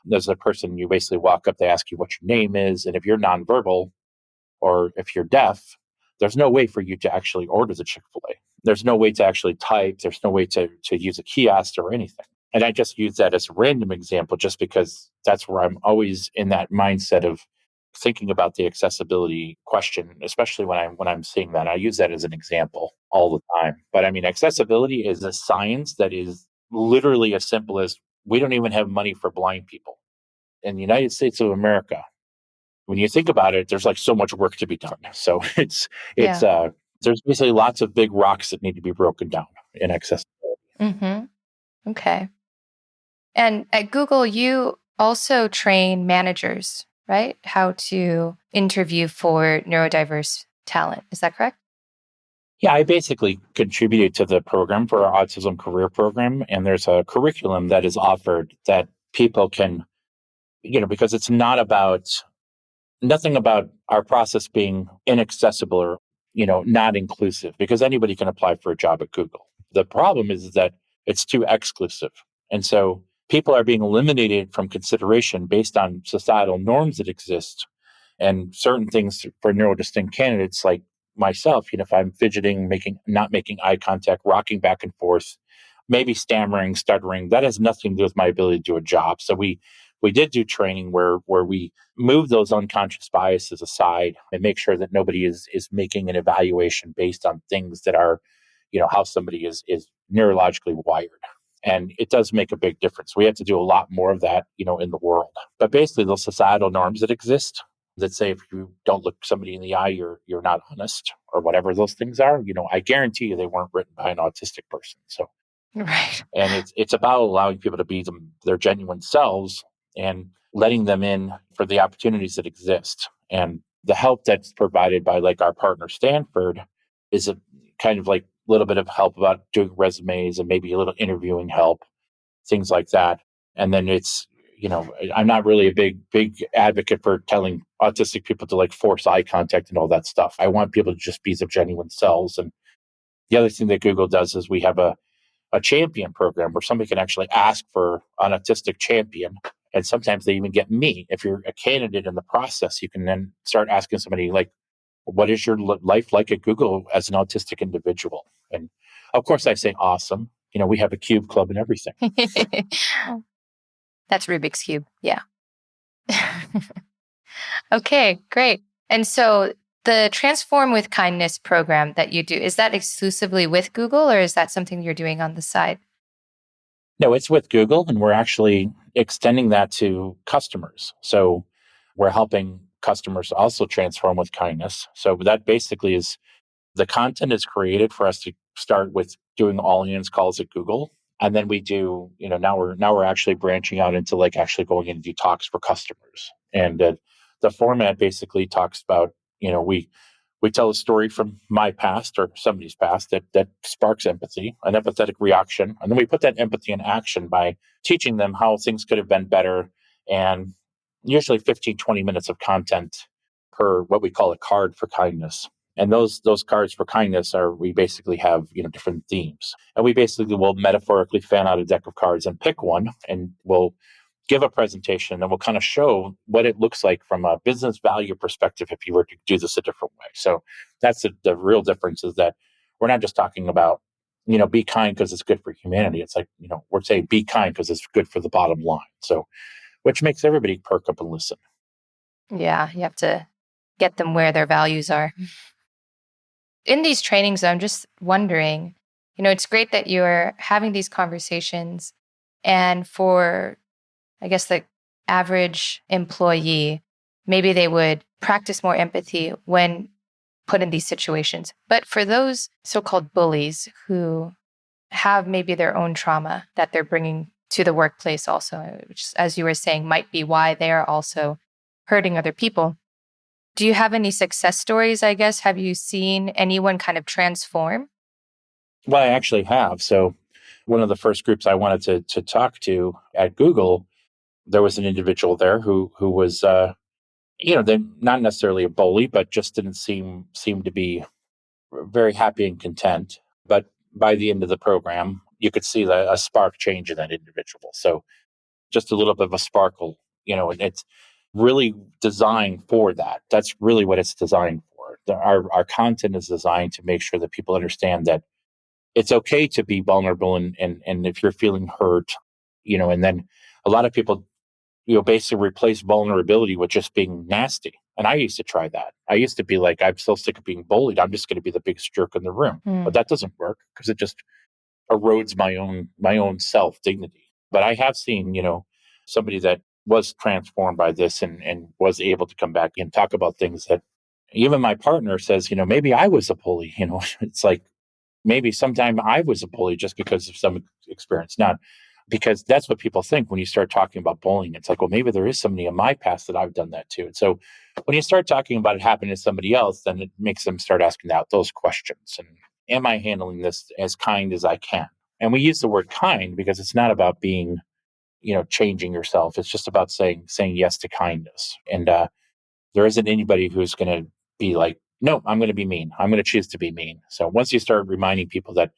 Speaker 3: There's a person, you basically walk up, they ask you what your name is. And if you're nonverbal or if you're deaf, there's no way for you to actually order the Chick-fil-A. There's no way to actually type. There's no way to use a kiosk or anything. And I just use that as a random example just because that's where I'm always in that mindset of thinking about the accessibility question, especially when I'm seeing that. I use that as an example all the time. But I mean, accessibility is a science that is literally as simple as we don't even have money for blind people. In the United States of America, when you think about it, there's like so much work to be done. So there's basically lots of big rocks that need to be broken down in accessibility.
Speaker 2: Okay. And at Google, you also train managers, right? How to interview for neurodiverse talent. Is that correct?
Speaker 3: Yeah, I basically contributed to the program for our autism career program. And there's a curriculum that is offered that people can, because it's nothing about our process being inaccessible or, not inclusive, because anybody can apply for a job at Google. The problem is that it's too exclusive. And so people are being eliminated from consideration based on societal norms that exist and certain things for neurodistinct candidates like myself. If I'm fidgeting, not making eye contact, rocking back and forth, maybe stammering, stuttering, that has nothing to do with my ability to do a job. So we did do training where we move those unconscious biases aside and make sure that nobody is making an evaluation based on things that are, how somebody is neurologically wired. And it does make a big difference. We have to do a lot more of that, in the world. But basically, those societal norms that exist that say if you don't look somebody in the eye, you're not honest, or whatever those things are. I guarantee you they weren't written by an autistic person. So,
Speaker 2: right.
Speaker 3: And it's about allowing people to be their genuine selves. And letting them in for the opportunities that exist. And the help that's provided by like our partner Stanford is a kind of like a little bit of help about doing resumes and maybe a little interviewing help, things like that. And then it's, I'm not really a big advocate for telling autistic people to like force eye contact and all that stuff. I want people to just be their genuine selves. And the other thing that Google does is we have a champion program where somebody can actually ask for an autistic champion. And sometimes they even get me. If you're a candidate in the process, you can then start asking somebody like, what is your life like at Google as an autistic individual? And of course I say, awesome. We have a cube club and everything.
Speaker 2: That's Rubik's Cube. Yeah. Okay, great. And so the Transform with Kindness program that you do, is that exclusively with Google or is that something you're doing on the side?
Speaker 3: No, it's with Google, and we're actually extending that to customers. So we're helping customers also transform with kindness. So that basically is the content is created for us to start with doing all hands calls at Google. And then we do, now we're actually branching out into like actually going in and do talks for customers. And the format basically talks about, we tell a story from my past or somebody's past that sparks empathy, an empathetic reaction. And then we put that empathy in action by teaching them how things could have been better. And usually 15, 20 minutes of content per what we call a card for kindness. And those cards for kindness we basically have, different themes. And we basically will metaphorically fan out a deck of cards and pick one, and we'll give a presentation, and we'll kind of show what it looks like from a business value perspective if you were to do this a different way. So that's the real difference, is that we're not just talking about, be kind because it's good for humanity. It's like, we're saying be kind because it's good for the bottom line. So, which makes everybody perk up and listen.
Speaker 2: Yeah, you have to get them where their values are. In these trainings, I'm just wondering, it's great that you're having these conversations, and for, I guess, the average employee, maybe they would practice more empathy when put in these situations. But for those so-called bullies who have maybe their own trauma that they're bringing to the workplace also, which, as you were saying, might be why they are also hurting other people. Do you have any success stories, I guess? Have you seen anyone kind of transform?
Speaker 3: Well, I actually have. So one of the first groups I wanted to talk to at Google, there was an individual there who was, they're not necessarily a bully, but just didn't seem to be very happy and content. But by the end of the program, you could see a spark change in that individual. So just a little bit of a sparkle, and it's really designed for that. That's really what it's designed for. Our content is designed to make sure that people understand that it's okay to be vulnerable, and if you're feeling hurt, and then a lot of people, basically replace vulnerability with just being nasty. And I used to try that. I used to be like, I'm so sick of being bullied, I'm just going to be the biggest jerk in the room. But that doesn't work, because it just erodes my own self dignity. But I have seen, somebody that was transformed by this and was able to come back and talk about things that even my partner says, maybe I was a bully. It's like, maybe sometime I was a bully just because of some experience. Not because that's what people think when you start talking about bullying. It's like, well, maybe there is somebody in my past that I've done that too. And so when you start talking about it happening to somebody else, then it makes them start asking out those questions. And am I handling this as kind as I can? And we use the word kind because it's not about being, changing yourself. It's just about saying yes to kindness. And there isn't anybody who's going to be like, no, I'm going to be mean. I'm going to choose to be mean. So once you start reminding people that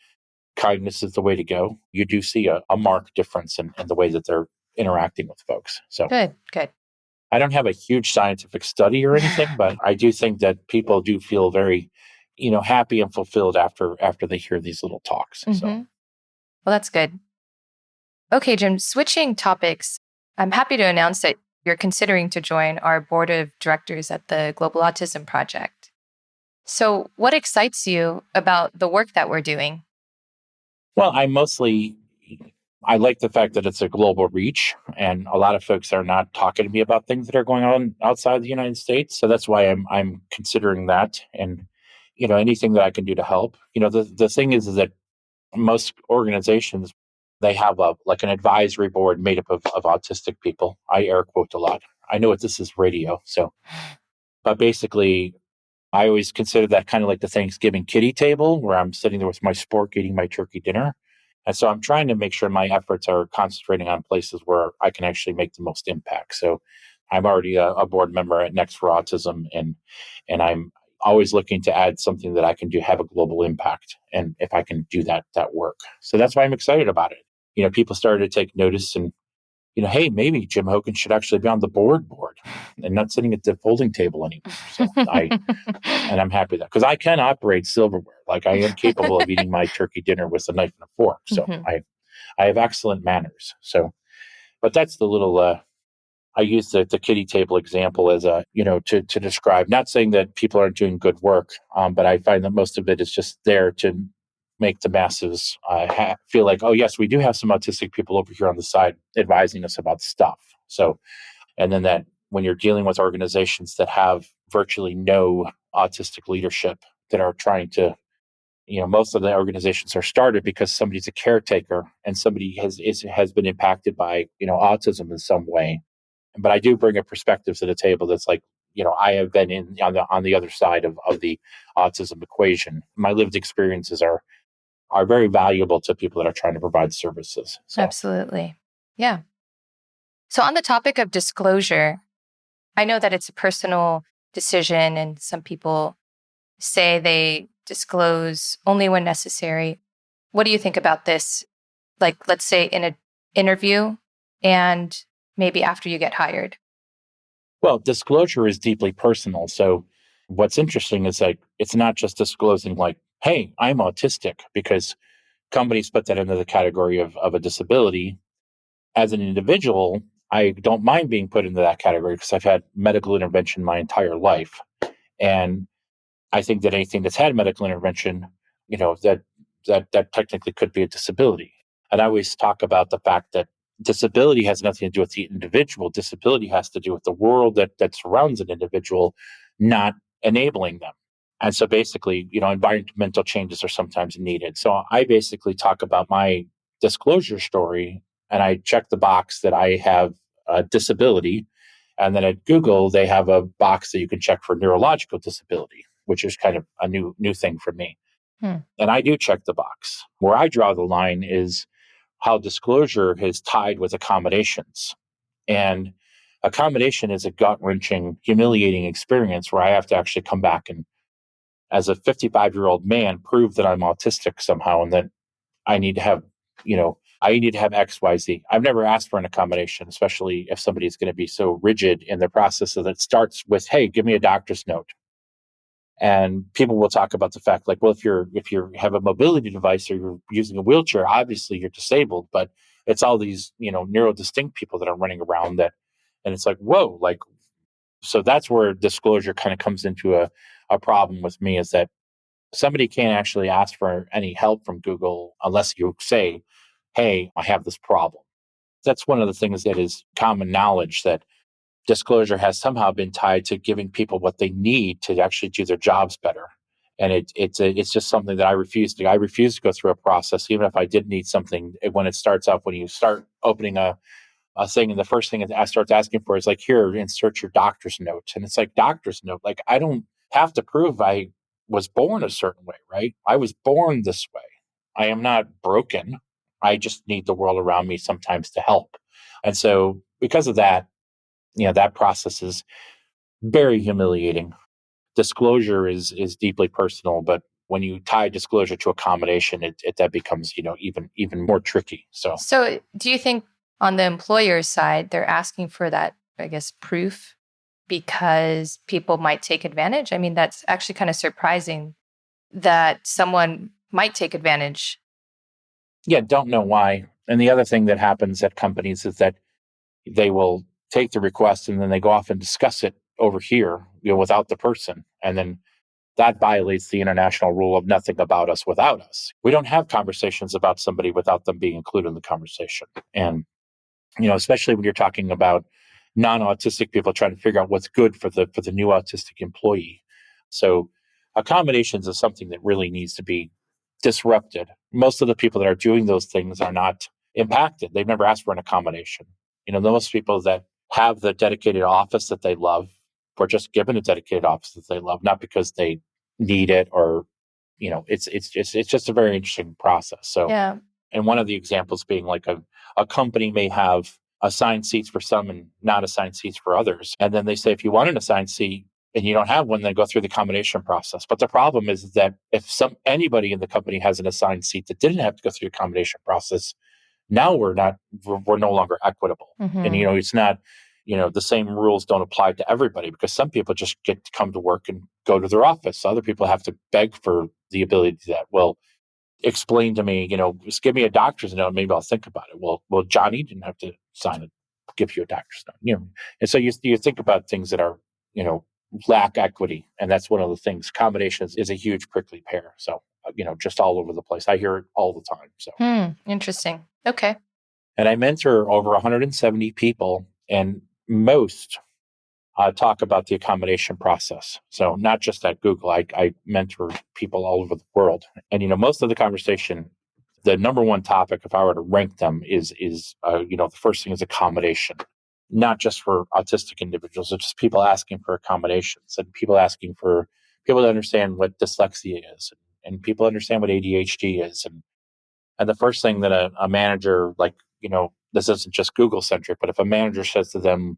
Speaker 3: kindness is the way to go, you do see a marked difference in the way that they're interacting with folks. So
Speaker 2: Good.
Speaker 3: I don't have a huge scientific study or anything, but I do think that people do feel very, happy and fulfilled after they hear these little talks.
Speaker 2: Mm-hmm.
Speaker 3: So,
Speaker 2: well, that's good. Okay, Jim, switching topics, I'm happy to announce that you're considering to join our board of directors at the Global Autism Project. So what excites you about the work that we're doing?
Speaker 3: Well, I like the fact that it's a global reach, and a lot of folks are not talking to me about things that are going on outside the United States. So that's why I'm considering that, and anything that I can do to help. The thing is that most organizations, They have an advisory board made up of autistic people. I air quote a lot. I know this is radio, but basically, I always consider that kind of like the Thanksgiving kiddie table where I'm sitting there with my spork eating my turkey dinner. And so I'm trying to make sure my efforts are concentrating on places where I can actually make the most impact. So I'm already a board member at Next for Autism, and I'm always looking to add something that I can do, have a global impact. And if I can do that work. So that's why I'm excited about it. People started to take notice and, hey, maybe Jim Hogan should actually be on the board and not sitting at the folding table anymore. So I'm happy with that because I can operate silverware. Like I am capable of eating my turkey dinner with a knife and a fork. So I have excellent manners. So, but that's the little, I use the kiddie table example as to describe, not saying that people aren't doing good work, but I find that most of it is just there to make the masses feel like, oh, yes, we do have some autistic people over here on the side advising us about stuff. So, and then that when you're dealing with organizations that have virtually no autistic leadership that are trying to, most of the organizations are started because somebody's a caretaker and somebody has been impacted by, autism in some way. But I do bring a perspective to the table that's like, I have been on the other side of the autism equation. My lived experiences are very valuable to people that are trying to provide services. So.
Speaker 2: Absolutely. Yeah. So on the topic of disclosure, I know that it's a personal decision and some people say they disclose only when necessary. What do you think about this? Like, let's say in an interview and maybe after you get hired.
Speaker 3: Well, disclosure is deeply personal. So what's interesting is like, it's not just disclosing like, hey, I'm autistic, because companies put that into the category of a disability. As an individual, I don't mind being put into that category because I've had medical intervention my entire life. And I think that anything that's had medical intervention, that technically could be a disability. And I always talk about the fact that disability has nothing to do with the individual. Disability has to do with the world that surrounds an individual, not enabling them. And so basically, environmental changes are sometimes needed. So I basically talk about my disclosure story and I check the box that I have a disability. And then at Google, they have a box that you can check for neurological disability, which is kind of a new thing for me. And I do check the box. Where I draw the line is how disclosure is tied with accommodations. And accommodation is a gut-wrenching, humiliating experience where I have to actually come back and, as a 55-year-old man, prove that I'm autistic somehow and that I need to have, I need to have X, Y, Z. I've never asked for an accommodation, especially if somebody is going to be so rigid in the process that it starts with, hey, give me a doctor's note. And people will talk about the fact like, well, if you have a mobility device or you're using a wheelchair, obviously you're disabled, but it's all these, neurodistinct people that are running around and it's like, whoa, like, so that's where disclosure kind of comes into a problem with me, is that somebody can't actually ask for any help from Google unless you say, hey, I have this problem. That's one of the things that is common knowledge, that disclosure has somehow been tied to giving people what they need to actually do their jobs better. And it's just something that I refuse to go through a process, even if I did need something. When it starts out, when you start opening a thing, and the first thing I start asking for is like, here, insert your doctor's note. And it's like, doctor's note, like, I don't have to prove I was born a certain way, right? I was born this way. I am not broken. I just need the world around me sometimes to help. And so because of that, that process is very humiliating. Disclosure is deeply personal, but when you tie disclosure to accommodation, it that becomes, even more tricky.
Speaker 2: So do you think on the employer's side, they're asking for that, I guess, proof because people might take advantage? I mean, that's actually kind of surprising that someone might take advantage.
Speaker 3: Yeah, don't know why. And the other thing that happens at companies is that they will take the request and then they go off and discuss it over here, without the person. And then that violates the international rule of nothing about us without us. We don't have conversations about somebody without them being included in the conversation. And, especially when you're talking about non-autistic people trying to figure out what's good for the new autistic employee. So accommodations is something that really needs to be disrupted. Most of the people that are doing those things are not impacted. They've never asked for an accommodation. Most people that have the dedicated office that they love were just given a dedicated office that they love, not because they need it or, it's just a very interesting process. So,
Speaker 2: Yeah.
Speaker 3: and one of the examples being like a company may have assigned seats for some and not assigned seats for others. And then they say, if you want an assigned seat and you don't have one, then go through the accommodation process. But the problem is that if anybody in the company has an assigned seat that didn't have to go through the accommodation process, now we're no longer equitable. And, it's not, the same rules don't apply to everybody because some people just get to come to work and go to their office. Other people have to beg for the ability to do that. Well, explain to me, just give me a doctor's note. Maybe I'll think about it. Well, Johnny didn't have to sign it, give you a doctor's note, And so you think about things that are, lack equity. And that's one of the things. Accommodations is a huge prickly pear. So, just all over the place. I hear it all the time. So,
Speaker 2: Interesting. Okay.
Speaker 3: And I mentor over 170 people, and most talk about the accommodation process. So not just at Google, I mentor people all over the world. And, most of the conversation, the number one topic, if I were to rank them, is the first thing is accommodation, not just for autistic individuals. It's just people asking for accommodations and people asking for people to understand what dyslexia is and people understand what ADHD is. And the first thing that a manager, this isn't just Google centric, but if a manager says to them,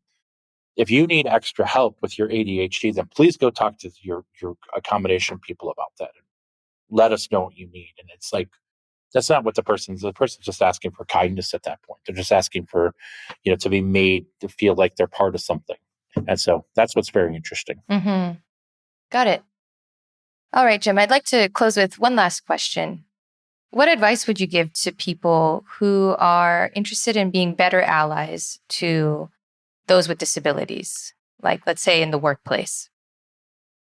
Speaker 3: if you need extra help with your ADHD, then please go talk to your accommodation people about that. And let us know what you need. And it's like, that's not what the person's just asking for kindness at that point. They're just asking for, to be made to feel like they're part of something. And so that's what's very interesting.
Speaker 2: Mm-hmm. Got it. All right, Jim, I'd like to close with one last question. What advice would you give to people who are interested in being better allies to those with disabilities, like let's say in the workplace?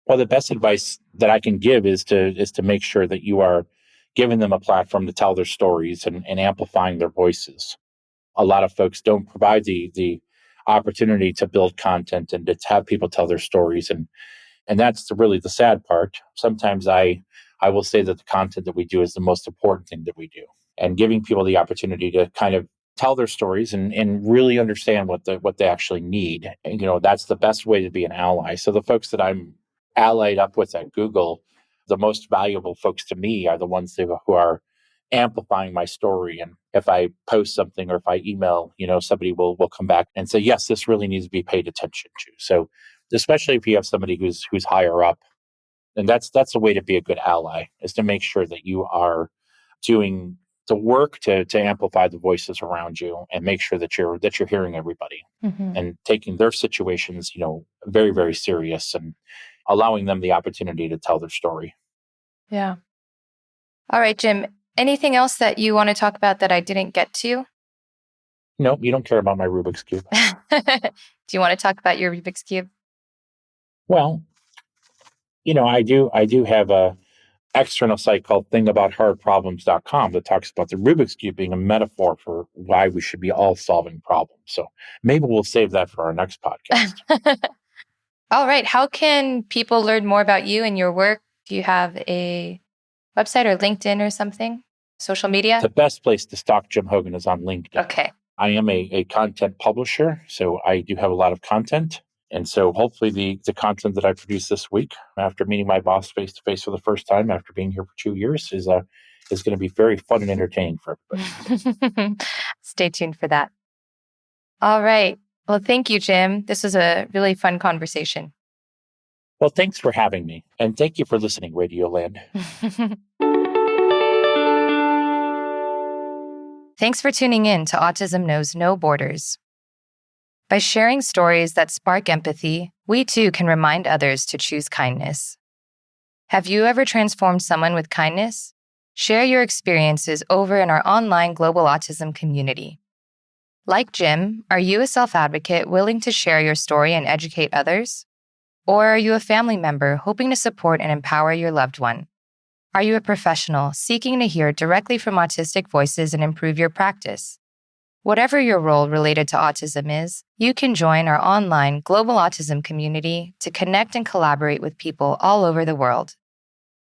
Speaker 3: Well, the best advice that I can give is to make sure that you are giving them a platform to tell their stories and amplifying their voices. A lot of folks don't provide the opportunity to build content and to have people tell their stories. And that's really the sad part. Sometimes I will say that the content that we do is the most important thing that we do. And giving people the opportunity to kind of tell their stories and really understand what they actually need. And, that's the best way to be an ally. So the folks that I'm allied up with at Google, the most valuable folks to me are the ones who are amplifying my story. And if I post something or if I email, somebody will come back and say, yes, this really needs to be paid attention to. So especially if you have somebody who's higher up, and that's a way to be a good ally, is to make sure that you are doing the work to amplify the voices around you and make sure that you're hearing everybody and taking their situations, very, very serious and allowing them the opportunity to tell their story.
Speaker 2: Yeah. All right, Jim, anything else that you want to talk about that I didn't get to?
Speaker 3: No, you don't care about my Rubik's Cube.
Speaker 2: Do you want to talk about your Rubik's Cube?
Speaker 3: Well, I do have a external site called thingabouthardproblems.com that talks about the Rubik's Cube being a metaphor for why we should be all solving problems. So maybe we'll save that for our next podcast.
Speaker 2: All right. How can people learn more about you and your work? Do you have a website or LinkedIn or something? Social media?
Speaker 3: The best place to stalk Jim Hogan is on LinkedIn.
Speaker 2: Okay.
Speaker 3: I am a content publisher, so I do have a lot of content. And so hopefully the content that I produce this week, after meeting my boss face-to-face for the first time, after being here for 2 years, is going to be very fun and entertaining for everybody.
Speaker 2: Stay tuned for that. All right. Well, thank you, Jim. This was a really fun conversation.
Speaker 3: Well, thanks for having me. And thank you for listening, Radioland.
Speaker 2: Thanks for tuning in to Autism Knows No Borders. By sharing stories that spark empathy, we too can remind others to choose kindness. Have you ever transformed someone with kindness? Share your experiences over in our online global autism community. Like Jim, are you a self-advocate willing to share your story and educate others? Or are you a family member hoping to support and empower your loved one? Are you a professional seeking to hear directly from autistic voices and improve your practice? Whatever your role related to autism is, you can join our online global autism community to connect and collaborate with people all over the world.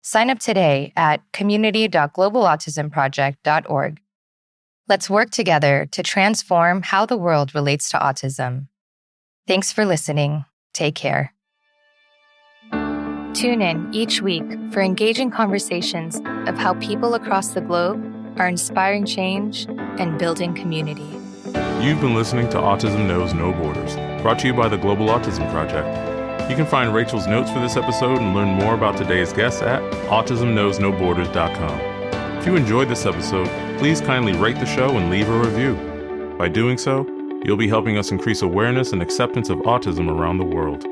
Speaker 2: Sign up today at community.globalautismproject.org. Let's work together to transform how the world relates to autism. Thanks for listening. Take care. Tune in each week for engaging conversations of how people across the globe are inspiring change and building community.
Speaker 1: You've been listening to Autism Knows No Borders, brought to you by the Global Autism Project. You can find Rachel's notes for this episode and learn more about today's guests at autismknowsnoborders.com. If you enjoyed this episode, please kindly rate the show and leave a review. By doing so, you'll be helping us increase awareness and acceptance of autism around the world.